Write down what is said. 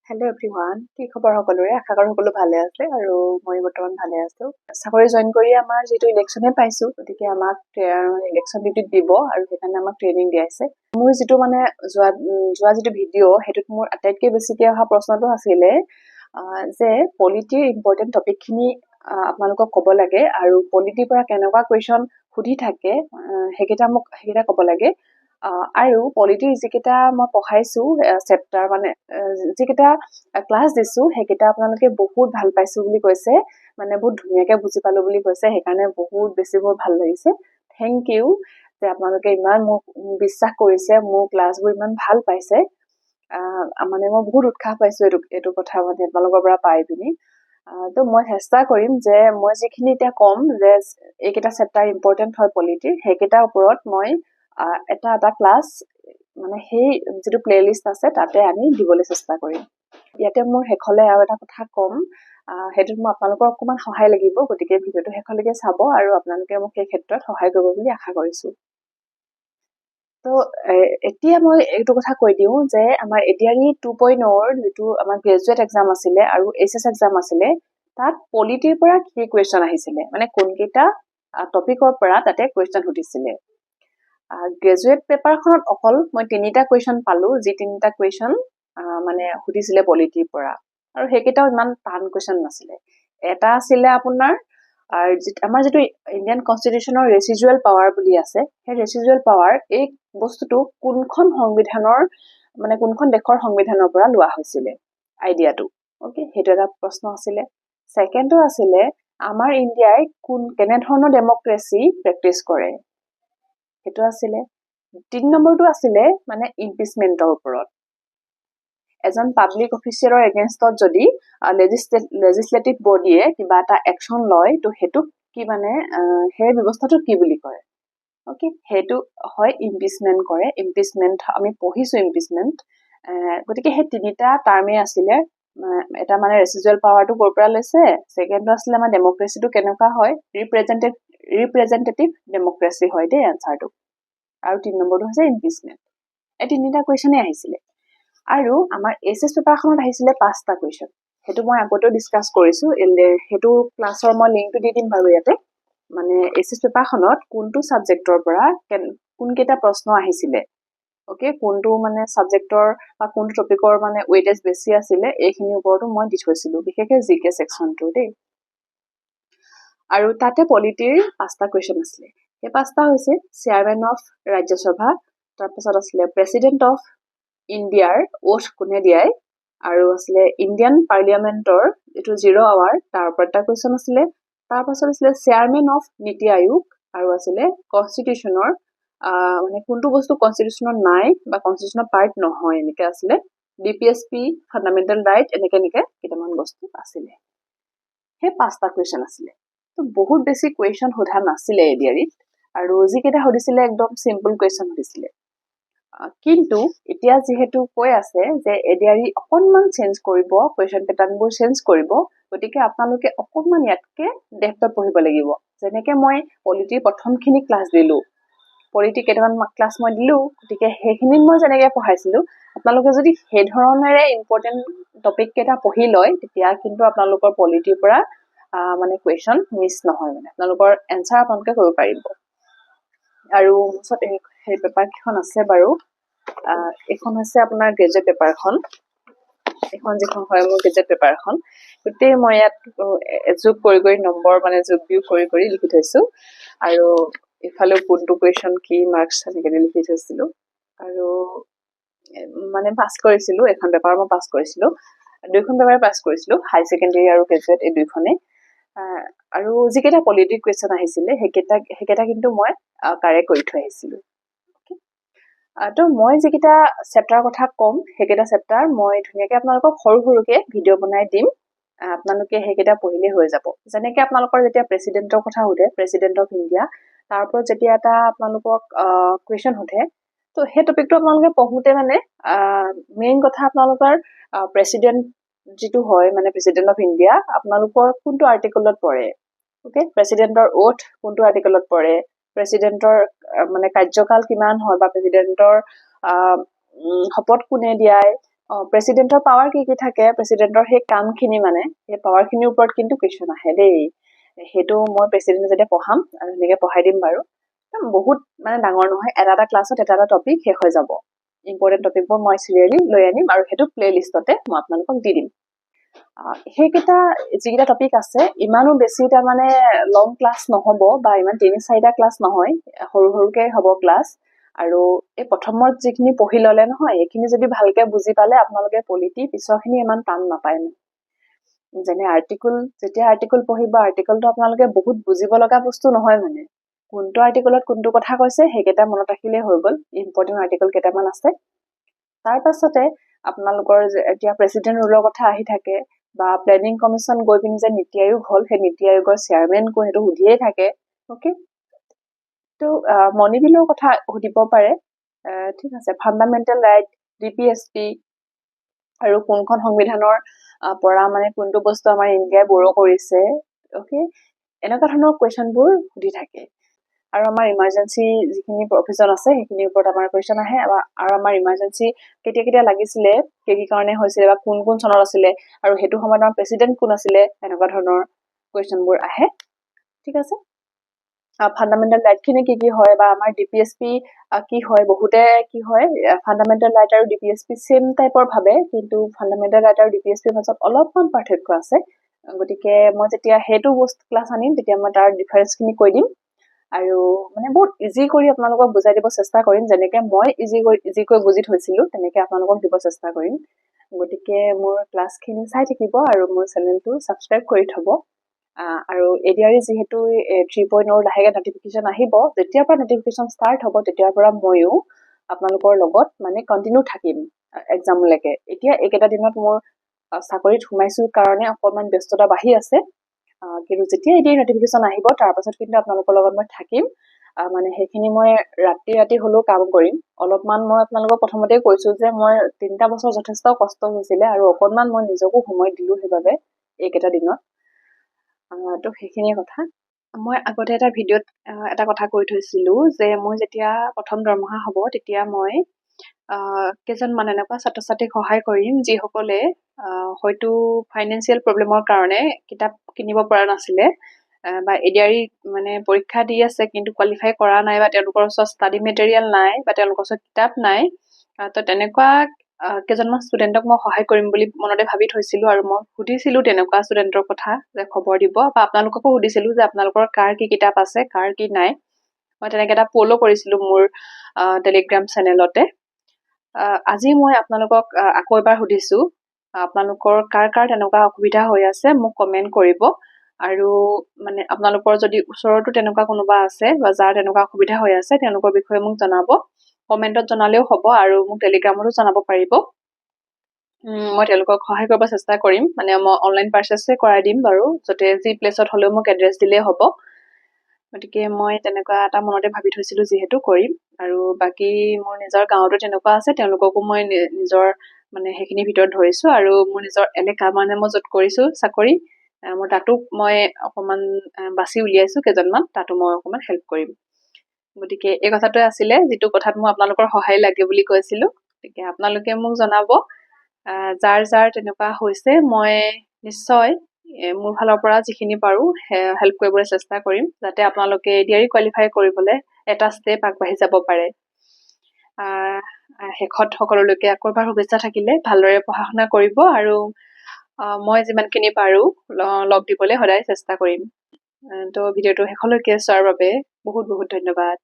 Hello' everyone, কি খবৰ সকলোৰে? আশা কৰোঁ সকলো ভালে আছে আৰু মই বৰ্তমান ভালে আছো। চাকৰি জইন কৰি আমাৰ যিটো ইলেকশ্যনে পাইছো, গতিকে আমাক ইলেকশ্যন ডিউটিত দিব আৰু সেইকাৰণে আমাক ট্ৰেইনিং দিয়াইছে। মোৰ যিটো মানে যোৱা যিটো ভিডিঅ' সেইটোত মোৰ আটাইতকৈ বেছিকৈ অহা প্ৰশ্নটো আছিলে যে পলিটিৰ ইম্পৰ্টেণ্ট টপিকখিনি আপোনালোকক ক'ব লাগে আৰু পলিটিৰ পৰা কেনেকুৱা কুৱেশ্যন সুধি থাকে সেইকেইটা ক'ব লাগে। আৰু পলিটিৰ যিকেইটা মই পঢ়াইছো চেপ্টাৰ মানে যিকেইটা ক্লাছ দিছো সেইকেইটা আপোনালোকে বহুত ভাল পাইছো বুলি কৈছে, মানে বহুত ধুনীয়াকে বুজি পালো বুলি কৈছে, সেইকাৰণে বহুত বেছি মোৰ ভাল লাগিছে। থেংক ইউ যে আপোনালোকে ইমান মোক বিশ্বাস কৰিছে, মোৰ ক্লাছবোৰ ইমান ভাল পাইছে। মানে মই বহুত উৎসাহ পাইছো এইটো কথা মানে আপোনালোকৰ পৰা পাই পিনি। তো মই চেষ্টা কৰিম যে মই যিখিনি এতিয়া ক'ম যে এইকেইটা চেপ্টাৰ ইম্পৰ্টেণ্ট হয় পলিটিৰ, সেইকেইটাৰ ওপৰত মই এটা ক্লাছ মানে সেই যিটো প্লেলিষ্ট আছে তাতে আনি দিবলৈ চেষ্টা কৰিম। ইয়াতে মোৰ শেষলৈ আৰু এটা কথা ক'ম, সেইটোত মই আপোনালোকৰ অকণমান সহায় লাগিব, গতিকে ভিডিঅ'টো শেষলৈকে চাব আৰু আপোনালোকে মোক সেই ক্ষেত্ৰত সহায় কৰিব বুলি আশা কৰিছোঁ। তো এতিয়া মই এইটো কথা কৈ দিওঁ যে আমাৰ এডিআৰই 2.0 যিটো আমাৰ গ্ৰেজুৱেট এক্সাম আছিলে আৰু এইচএছ এক্সাম আছিলে, তাত পলিটিৰ পৰা কি কুৱেশ্যন আহিছিলে, মানে কোনকেইটা টপিকৰ পৰা তাতে কুৱেশ্যন সুধিছিলে। গ্ৰেজুৱেট পেপাৰখনত অকল মই 3টা কুৱেশ্যন পালো, যি 3টা কুৱেশ্যন মানে সুধিছিলে পলিটিৰ পৰা, আৰু সেইকেইটাও ইমান টান কুৱেশ্যন নাছিলে। এটা আছিলে আপোনাৰ আমাৰ যিটো ইণ্ডিয়ান কনষ্টিটিউশ্যনৰ ৰেচিজুৱেল পাৱাৰ বুলি আছে, সেই ৰেচিজুৱেল পাৱাৰ এই বস্তুটো কোনখন দেশৰ সংবিধানৰ পৰা লোৱা হৈছিলে আইডিয়াটো। অ'কে, সেইটো এটা প্ৰশ্ন আছিলে। ছেকেণ্ডটো আছিলে আমাৰ ইণ্ডিয়াই কেনেধৰণৰ ডেমক্ৰেচি প্ৰেক্টিচ কৰে, সেইটো আছিলে। 3 নম্বৰটো আছিলে মানে ইম্পিচমেণ্টৰ ওপৰত। এজন পাব্লিক অফিচিয়েলৰ এগেইনষ্টত যদি লেজিছলেটিভ বডিয়ে কিবা এটা একশ্যন লয়, তো সেইটোক কি মানে সেই ব্যৱস্থাটোক কি বুলি কয়। অ'কে, সেইটো হয় ইম্পিচমেণ্ট কৰে। ইম্পিচমেণ্ট আমি পঢ়িছো ইম্পিচমেণ্ট। গতিকে সেই 3টা টাৰ্মেই আছিলে। এটা মানে ৰেচিজুৱেল পাৱাৰটো ক'ৰ পৰা লৈছে, ছেকেণ্ডটো আছিলে আমাৰ ডেমক্ৰেচিটো কেনেকুৱা হয়, ৰিপ্ৰেজেণ্টেটিভ ডেমক্ৰেচি হয় দেই এনচাৰটো, আৰু 3 নম্বৰটো হৈছে ইম্পিচমেণ্ট। এই 3টা কুৱেশ্যনেই আহিছিলে। আৰু আমাৰ এইচএছ পেপাৰখনত আহিছিলে 5টা কুৱেশ্যন। সেইটো মই আগতেও ডিছকাছ কৰিছোঁ, সেইটো ক্লাছৰ মই লিংকটো দি দিম বাৰু ইয়াতে। মানে এইচএছ পেপাৰখনত কোনটো ছাবজেক্টৰ পৰা কোনকেইটা প্ৰশ্ন আহিছিলে, অ'কে, কোনটো মানে ছাবজেক্টৰ বা কোনটো টপিকৰ মানে ৱেইটেজ বেছি আছিলে, এইখিনিৰ ওপৰতো মই দি থৈছিলোঁ, বিশেষকৈ জিকে ছেকশ্যনটো দেই। আৰু তাতে পলিটিৰ 5টা কুৱেশ্যন আছিলে। সেই 5টা হৈছে চেয়াৰমেন অফ ৰাজ্যসভা, তাৰপাছত আছিলে প্ৰেচিডেণ্ট অফ ইণ্ডিয়াৰ ওথ কোনে দিয়াই, আৰু আছিলে ইণ্ডিয়ান পাৰ্লিয়ামেণ্টৰ যিটো 0 আৱাৰ, তাৰ ওপৰত এটা কুৱেশ্যন আছিলে। তাৰপাছত আছিলে চেয়াৰমেন অফ নীতি আয়োগ, আৰু আছিলে কনষ্টিটিউশ্যনৰ মানে কোনটো বস্তু কনষ্টিটিউশ্যনত নাই বা কনষ্টিটিউশ্যনৰ পাৰ্ট নহয়, এনেকৈ আছিলে। ডিপিএছপি, ফাণ্ডামেণ্টেল ৰাইট, এনেকৈ কেইটামান বস্তু আছিলে। সেই 5টা কুৱেশ্যন আছিলে। তো বহুত বেছি কুৱেশ্যন সোধা নাছিলে এডিআৰইত, আৰু যিকেইটা সুধিছিলে একদম চিম্পল কুৱেশ্যন সুধিছিলে। কিন্তু এতিয়া যিহেতু কৈ আছে যে এডিআৰই অকণমান চেঞ্জ কৰিব, কুৱেশ্যন পেটাৰ্ণবোৰ চেঞ্জ কৰিব, গতিকে আপোনালোকে অকণমান ইয়াতকে ডেপথত পঢ়িব লাগিব। যেনেকৈ মই পলিটিৰ প্ৰথমখিনি ক্লাছ দিলোঁ, পলিটি কেইটামান ক্লাছ মই দিলোঁ, গতিকে সেইখিনিত মই যেনেকৈ পঢ়াইছিলোঁ, আপোনালোকে যদি সেই ধৰণেৰে ইম্পৰ্টেণ্ট টপিক কেইটা পঢ়ি লয়, তেতিয়া কিন্তু আপোনালোকৰ পলিটিৰ পৰা মানে কুৱেশ্যন মিছ নহয়, মানে আপোনালোকৰ এনচাৰ আপোনালোকে কৰিব পাৰিব। আৰু ওচৰত সেই পেপাৰকেইখন আছে বাৰু। এইখন হৈছে আপোনাৰ গ্ৰেজুৱেট পেপাৰখন, এইখন যিখন হয় মোৰ গ্ৰেজুৱেট পেপাৰখন। গোটেই মই ইয়াত যোগ কৰি নম্বৰ মানে যোগ বিয়োগ কৰি লিখি থৈছোঁ, আৰু ইফালেও কোনটো কুৱেশ্যন কি মাৰ্কছ এনেকৈ লিখি থৈছিলোঁ। আৰু মানে পাছ কৰিছিলোঁ, এখন পেপাৰ মই পাছ কৰিছিলোঁ, 2খন পেপাৰ পাছ কৰিছিলোঁ, হাই ছেকেণ্ডেৰী আৰু গ্ৰেজুৱেট এই 2খনেই। আৰু যিকেইটা পলিটিক কুৱেশ্যন আহিছিলে সেইকেইটা কিন্তু মই কাৰেক্ট কৰি থৈ আহিছিলোঁ। তো মই যিকেইটা চেপ্টাৰৰ কথা ক'ম, সেইকেইটা চেপ্টাৰ মই ধুনীয়াকৈ আপোনালোকক সৰুকৈ ভিডিঅ' বনাই দিম, আপোনালোকে সেইকেইটা পঢ়িলেই হৈ যাব। যেনেকৈ আপোনালোকৰ যেতিয়া প্ৰেচিডেণ্টৰ কথা সোধে, প্ৰেচিডেণ্ট অফ ইণ্ডিয়া, তাৰ ওপৰত যেতিয়া এটা আপোনালোকক কুৱেশ্যন সোধে, তো সেই টপিকটো আপোনালোকে পঢ়োঁতে মানে মেইন কথা আপোনালোকৰ প্ৰেচিডেণ্ট যিটো হয় মানে প্ৰেচিডেণ্ট অফ ইণ্ডিয়া, আপোনালোকৰ কোনটো আৰ্টিকলত পৰে, অ'কে, প্ৰেচিডেণ্টৰ ওথ কোনটো আৰ্টিকলত পৰে, প্ৰেচিডেণ্টৰ মানে কাৰ্যকাল কিমান হয়, বা প্ৰেচিডেণ্টৰ শপত কোনে দিয়ায়, প্ৰেচিডেণ্টৰ পাৱাৰ কি থাকে, প্ৰেচিডেণ্টৰ সেই কামখিনি মানে সেই পাৱাৰখিনিৰ ওপৰত কিন্তু কুৱেশ্যন আহে দেই। সেইটো মই প্ৰেচিডেণ্ট যেতিয়া পঢ়াম আৰু সেনেকৈ পঢ়াই দিম বাৰু। বহুত মানে ডাঙৰ নহয়, এটা ক্লাছত এটা টপিক শেষ হৈ যাব। ইম্পৰ্টেণ্ট টপিকবোৰ মই চিৰিয়েলি লৈ আনিম আৰু সেইটো প্লে লিষ্টতে মই আপোনালোকক দি দিম। সেইকেইটা যিকেইটা টপিক আছে ইমানো বেছি তাৰমানে লং ক্লাছ নহ'ব বা ইমান 3-4টা ক্লাছ নহয়, সৰু সৰুকৈ হ'ব ক্লাছ। আৰু এই প্ৰথমত যিখিনি পঢ়ি ল'লে নহয়, এইখিনি যদি ভালকে বুজি পালে আপোনালোকে পলিটি পিছৰখিনি ইমান টান নাপায়। যেনে আৰ্টিকল, যেতিয়া আৰ্টিকল পঢ়িব, আৰ্টিকলটো আপোনালোকে বহুত বুজিব লগা বস্তু নহয় মানে। কোনটো আৰ্টিকলত কোনটো কথা কৈছে সেইকেইটা মনত ৰাখিলেই হৈ গ'ল। ইম্পৰ্টেণ্ট আৰ্টিকল কেইটামান আছে। তাৰ পাছতে আপোনালোকৰ এতিয়া প্ৰেচিডেণ্ট ৰুলৰ কথা আহি থাকে বা প্লেনিং কমিশ্যন গৈ পিনি যে নীতি আয়োগ হ'ল, সেই নীতি আয়োগৰ চেয়াৰমেন কোন সেইটো সুধিয়ে থাকে। অ'কে, তো মনি বিলৰ কথা সুধিব পাৰে। ঠিক আছে, ফাণ্ডামেণ্টেল ৰাইট, DPSP আৰু কোনখন সংবিধানৰ পৰা মানে কোনটো বস্তু আমাৰ ইণ্ডিয়াই বড়ো কৰিছে। অ'কে, এনেকুৱা ধৰণৰ কুৱেশ্যনবোৰ সুধি থাকে। আৰু আমাৰ ইমাৰ্জেঞ্চি যিখিনি প্ৰভিজন আছে সেইখিনিৰ ওপৰত আমাৰ কুৱেশ্যন আহে। আৰু আমাৰ ইমাৰ্জেঞ্চি কেতিয়া লাগিছিলে, কি কাৰণে হৈছিলে বা কোন চনত আছিলে, আৰু সেইটো সময়ত আমাৰ প্ৰেচিডেণ্ট কোন আছিলে, এনেকুৱা ধৰণৰ কুৱেশ্যনবোৰ আহে। ঠিক আছে, ফাণ্ডামেণ্টেল ৰাইটখিনি কি হয় বা আমাৰ DPSP কি হয়, বহুতে কি হয় ফাণ্ডামেণ্টেল ৰাইট আৰু DPSP চেম টাইপৰ ভাবে, কিন্তু ফাণ্ডামেণ্টেল ৰাইট আৰু DPSPৰ মাজত অলপমান পাৰ্থক্য আছে। গতিকে মই যেতিয়া সেইটো বস্তু ক্লাছ আনিম তেতিয়া মই তাৰ ডিফাৰেঞ্চখিনি কৈ দিম আৰু মানে বহুত ইজি কৰি আপোনালোকক বুজাই দিব চেষ্টা কৰিম। যেনেকৈ মই ইজিকৈ বুজি থৈছিলোঁ তেনেকৈ আপোনালোকক দিব চেষ্টা কৰিম। গতিকে মোৰ ক্লাছখিনি চাই থাকিব আৰু মোৰ চেনেলটো ছাবস্ক্ৰাইব কৰি থ'ব। আৰু ADRE যিহেতু 3.0 লাহেকৈ নটিফিকেশ্যন আহিব, যেতিয়াৰ পৰা নটিফিকেশ্যন ষ্টাৰ্ট হ'ব তেতিয়াৰ পৰা ময়ো আপোনালোকৰ লগত মানে কণ্টিনিউ থাকিম এক্সামলৈকে। এতিয়া এইকেইটা দিনত মোৰ চাকৰিত সোমাইছোঁ কাৰণে অকণমান ব্যস্ততা বাঢ়ি আছে, কিন্তু যেতিয়া ADRE নটিফিকেশ্যন আহিব তাৰ পাছত কিন্তু আপোনালোকৰ লগত মই থাকিম। মানে সেইখিনি মই ৰাতি হ'লেও কাম কৰিম। অলপমান মই আপোনালোকক প্ৰথমতেই কৈছোঁ যে মই 3টা বছৰ যথেষ্ট কষ্ট হৈছিলে আৰু অকণমান মই নিজকো সময় দিলোঁ সেইবাবে এইকেইটা দিনত। তো সেইখিনিয়ে কথা। মই আগতে এটা ভিডিঅ'ত এটা কথা কৈ থৈছিলোঁ যে মই যেতিয়া প্ৰথম দৰমহা হ'ব তেতিয়া মই কেইজনমান এনেকুৱা ছাত্ৰ ছাত্ৰীক সহায় কৰিম যিসকলে হয়তো ফাইনেন্সিয়েল প্ৰব্লেমৰ কাৰণে কিতাপ কিনিব পৰা নাছিলে বা ADRE মানে পৰীক্ষা দি আছে কিন্তু কোৱালিফাই কৰা নাই বা তেওঁলোকৰ ওচৰত ষ্টাডি মেটেৰিয়েল নাই বা তেওঁলোকৰ ওচৰত কিতাপ নাই। তো তেনেকুৱা কেইজনমান ষ্টুডেণ্টক মই সহায় কৰিম বুলি মনতে ভাবি থৈছিলোঁ আৰু মই সুধিছিলোঁ তেনেকুৱা ষ্টুডেণ্টৰ কথা যে খবৰ দিব, বা আপোনালোককো সুধিছিলোঁ যে আপোনালোকৰ কাৰ কি কিতাপ আছে, কাৰ কি নাই। মই তেনেকৈ এটা পলো কৰিছিলোঁ মোৰ টেলিগ্ৰাম চেনেলতে। আজি মই আপোনালোকক আকৌ এবাৰ সুধিছোঁ, আপোনালোকৰ কাৰ তেনেকুৱা অসুবিধা হৈ আছে মোক কমেণ্ট কৰিব। আৰু মানে আপোনালোকৰ যদি ওচৰতো তেনেকুৱা কোনোবা আছে বা যাৰ তেনেকুৱা অসুবিধা হৈ আছে তেওঁলোকৰ বিষয়ে মোক জনাব। কমেণ্টত জনালেও হ'ব আৰু মোক টেলিগ্ৰামতো জনাব পাৰিব। মই তেওঁলোকক সহায় কৰিব চেষ্টা কৰিম। মানে মই অনলাইন পাৰ্চেছে কৰাই দিম বাৰু, য'তে যি প্লেচত হ'লেও মোক এড্ৰেছ দিলেই হ'ব। গতিকে মই তেনেকুৱা এটা মনতে ভাবি থৈছিলোঁ যিহেতু কৰিম। আৰু বাকী মোৰ নিজৰ গাঁৱতো তেনেকুৱা আছে, তেওঁলোককো মই নিজৰ মানে সেইখিনিৰ ভিতৰত ধৰিছোঁ। আৰু মোৰ নিজৰ এলেকা মানে মই য'ত কৰিছোঁ চাকৰি, মোৰ তাতো মই অকণমান বাছি উলিয়াইছোঁ কেইজনমান, তাতো মই অকণমান হেল্প কৰিম। গতিকে এই কথাটোৱে আছিলে যিটো কথাত মই আপোনালোকৰ সহায় লাগে বুলি কৈছিলোঁ। গতিকে আপোনালোকে মোক জনাব যাৰ তেনেকুৱা হৈছে। মই নিশ্চয় মোৰ ফালৰ পৰা যিখিনি পাৰোঁ হেল্প কৰিবলৈ চেষ্টা কৰিম, যাতে আপোনালোকে ADRE কোৱালিফাই কৰিবলৈ এটা ষ্টেপ আগবাঢ়ি যাব পাৰে। শেষত সকলোলৈকে আকৌ এবাৰ শুভেচ্ছা থাকিলে। ভালদৰে পঢ়া শুনা কৰিব আৰু মই যিমানখিনি পাৰোঁ লগ দিবলৈ সদায় চেষ্টা কৰিম। তো ভিডিঅ'টো শেষলৈকে চোৱাৰ বাবে বহুত ধন্যবাদ।